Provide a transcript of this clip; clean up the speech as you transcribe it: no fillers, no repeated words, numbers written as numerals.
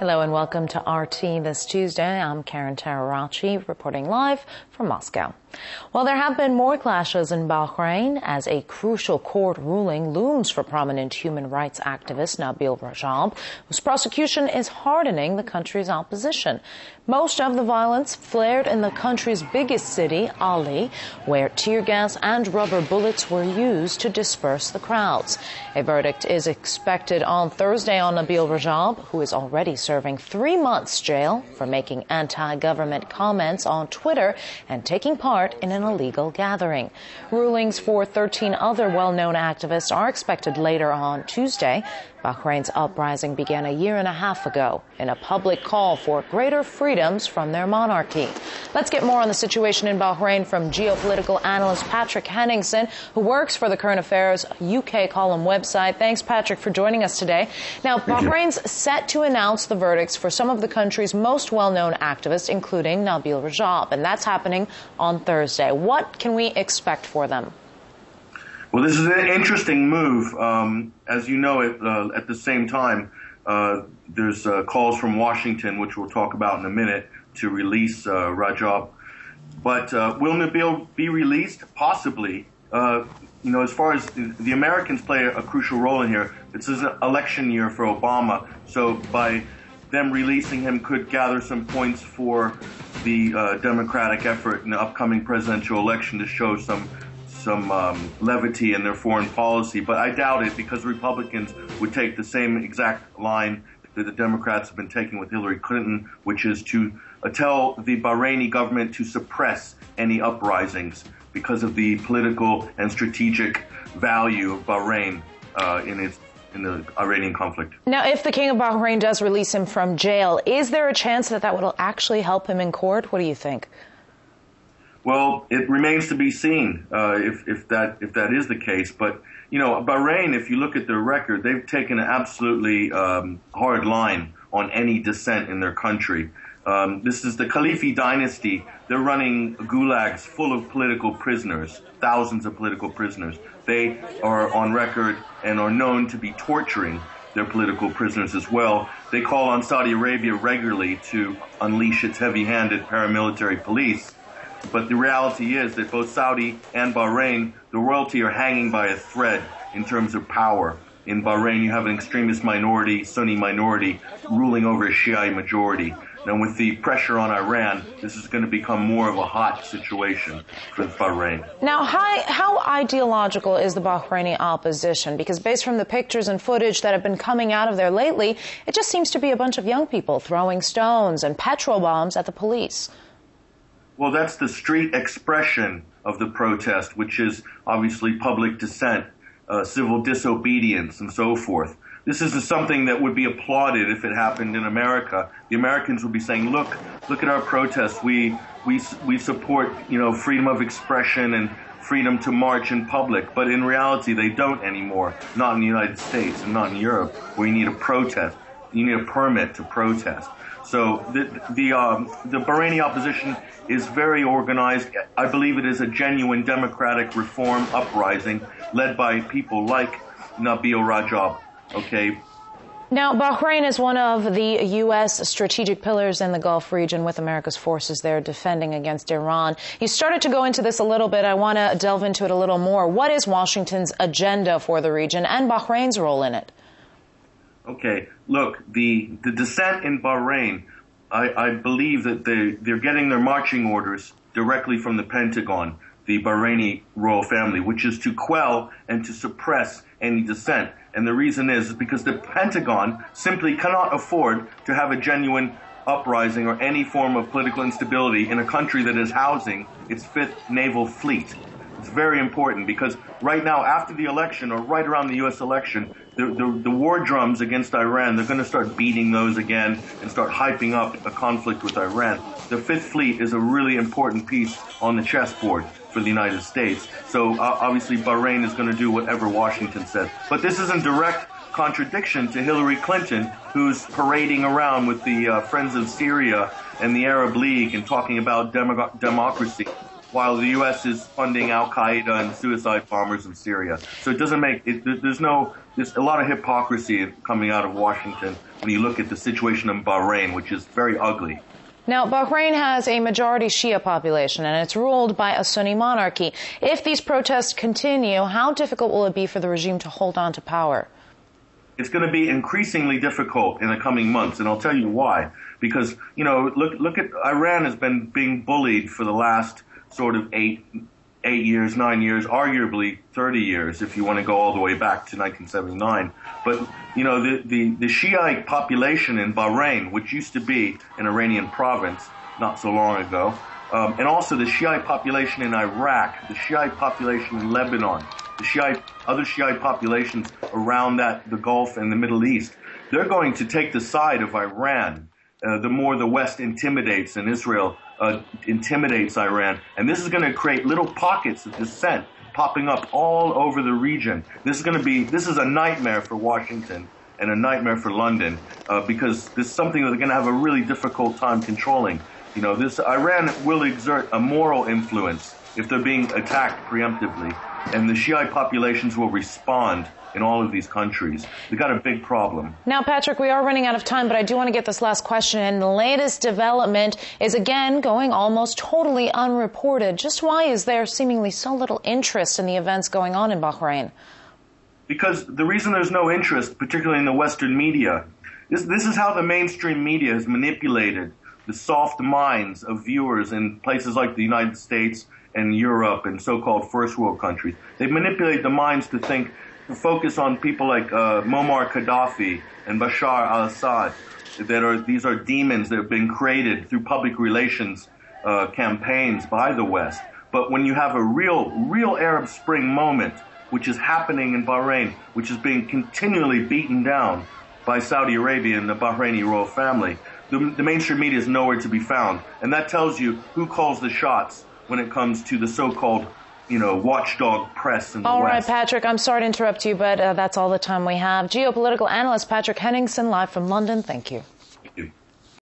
Hello and welcome to RT this Tuesday. I'm Karen Tararachi reporting live from Moscow. Well, there have been more clashes in Bahrain as a crucial court ruling looms for prominent human rights activist Nabil Rajab, whose prosecution is hardening the country's opposition. Most of the violence flared in the country's biggest city, Ali, where tear gas and rubber bullets were used to disperse the crowds. A verdict is expected on Thursday on Nabil Rajab, who is already serving 3 months jail for making anti-government comments on Twitter and taking part in an illegal gathering. Rulings for 13 other well-known activists are expected later on Tuesday. Bahrain's uprising began a year and a half ago in a public call for greater freedoms from their monarchy. Let's get more on the situation in Bahrain from geopolitical analyst Patrick Henningsen, who works for the Current Affairs UK column website. Thanks, Patrick, for joining us today. Now, Bahrain's set to announce the verdicts for some of the country's most well-known activists, including Nabil Rajab, and that's happening on Thursday. What can we expect for them? Well, this is an interesting move. As you know, at the same time, there's calls from Washington, which we'll talk about in a minute, to release Rajab. But will Nabil be released? Possibly. As far as the Americans play a crucial role in here, it's an election year for Obama. So by them releasing him could gather some points for the Democratic effort in the upcoming presidential election to show some levity in their foreign policy. But I doubt it, because Republicans would take the same exact line that the Democrats have been taking with Hillary Clinton, which is to tell the Bahraini government to suppress any uprisings because of the political and strategic value of Bahrain in the Iranian conflict. Now, if the King of Bahrain does release him from jail, is there a chance that that will actually help him in court? What do you think? Well, it remains to be seen if that is the case. But Bahrain, if you look at their record, they've taken an absolutely hard line on any dissent in their country. This is the Khalifi dynasty. They're running gulags full of political prisoners, thousands of political prisoners. They are on record and are known to be torturing their political prisoners as well. They call on Saudi Arabia regularly to unleash its heavy-handed paramilitary police. But the reality is that both Saudi and Bahrain, the royalty, are hanging by a thread in terms of power. In Bahrain, you have an extremist minority, Sunni minority, ruling over a Shiite majority. Now, with the pressure on Iran, this is going to become more of a hot situation for Bahrain. Now, how ideological is the Bahraini opposition? Because based from the pictures and footage that have been coming out of there lately, it just seems to be a bunch of young people throwing stones and petrol bombs at the police. Well, that's the street expression of the protest, which is obviously public dissent, civil disobedience, and so forth. This is something that would be applauded if it happened in America. The Americans would be saying, look at our protests. We support, freedom of expression and freedom to march in public. But in reality, they don't anymore. Not in the United States and not in Europe, where you need a protest. You need a permit to protest. So the Bahraini opposition is very organized. I believe it is a genuine democratic reform uprising led by people like Nabil Rajab. Okay. Now, Bahrain is one of the U.S. strategic pillars in the Gulf region, with America's forces there defending against Iran. You started to go into this a little bit. I want to delve into it a little more. What is Washington's agenda for the region and Bahrain's role in it? Okay, look, the dissent in Bahrain, I believe that they're getting their marching orders directly from the Pentagon, the Bahraini royal family, which is to quell and to suppress any dissent. And the reason is because the Pentagon simply cannot afford to have a genuine uprising or any form of political instability in a country that is housing its 5th Naval Fleet. It's very important because right now, after the election, or right around the U.S. election, the war drums against Iran, they're going to start beating those again and start hyping up a conflict with Iran. The 5th Fleet is a really important piece on the chessboard for the United States. So obviously Bahrain is going to do whatever Washington says. But this is in direct contradiction to Hillary Clinton, who's parading around with the Friends of Syria and the Arab League and talking about democracy. while the U.S. is funding Al-Qaeda and suicide bombers in Syria. So it doesn't make it, there's a lot of hypocrisy coming out of Washington when you look at the situation in Bahrain, which is very ugly. Now, Bahrain has a majority Shia population, and it's ruled by a Sunni monarchy. If these protests continue, how difficult will it be for the regime to hold on to power? It's going to be increasingly difficult in the coming months, and I'll tell you why. Because, look at Iran has been being bullied for the last sort of 8 years, 9 years, arguably 30 years, if you want to go all the way back to 1979. But, the Shiite population in Bahrain, which used to be an Iranian province not so long ago, and also the Shiite population in Iraq, the Shiite population in Lebanon, other Shiite populations around the Gulf and the Middle East, they're going to take the side of Iran. The more the West intimidates and Israel intimidates Iran. And this is going to create little pockets of dissent popping up all over the region. This is a nightmare for Washington and a nightmare for London, because this is something that they're going to have a really difficult time controlling. Iran will exert a moral influence if they're being attacked preemptively, and the Shiite populations will respond in all of these countries. We've got a big problem. Now, Patrick, we are running out of time, but I do want to get this last question in. The latest development is again going almost totally unreported. Just why is there seemingly so little interest in the events going on in Bahrain? Because the reason there's no interest, particularly in the Western media, this is how the mainstream media has manipulated the soft minds of viewers in places like the United States and Europe and so-called first world countries. They manipulate the minds to focus on people like Muammar Gaddafi and Bashar al-Assad. These are demons that have been created through public relations campaigns by the West. But when you have a real Arab Spring moment, which is happening in Bahrain, which is being continually beaten down by Saudi Arabia and the Bahraini royal family, the mainstream media is nowhere to be found. And that tells you who calls the shots when it comes to the so-called watchdog press in the West. All right, Patrick, I'm sorry to interrupt you, but that's all the time we have. Geopolitical analyst Patrick Henningsen, live from London. Thank you.